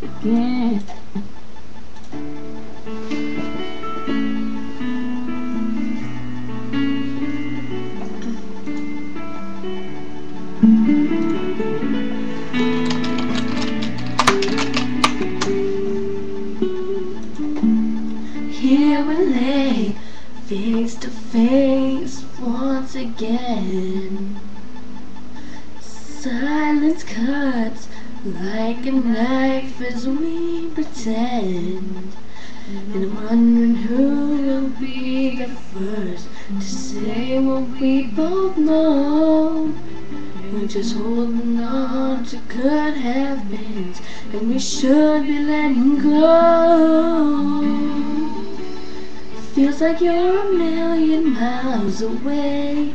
again. Here we lay face to face once again. Silence cuts like a knife as we pretend. And I'm wondering who will be the first to say what we both know. We're just holding on to good have-beens, and we should be letting go. Feels like you're a million miles away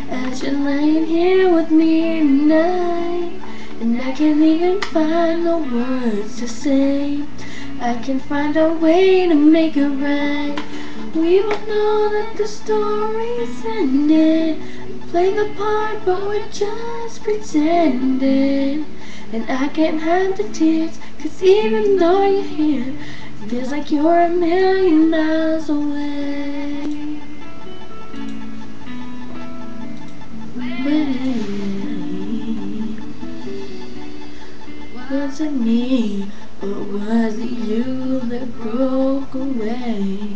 as you're lying here with me tonight, and I can't even find the words to say. I can find a way to make it right. We both know that the story's ended. Play the part, but we're just pretending. And I can't hide the tears, 'cause even though you're here, it feels like you're a million miles away. Was it me, or was it you that broke away?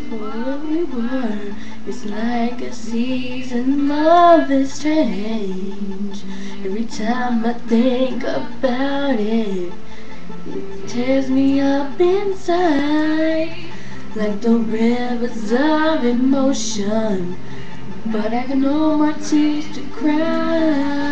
For what we were, it's like a season, love is strange. Every time I think about it, it tears me up inside, like the rivers of emotion. But I have no more tears to cry.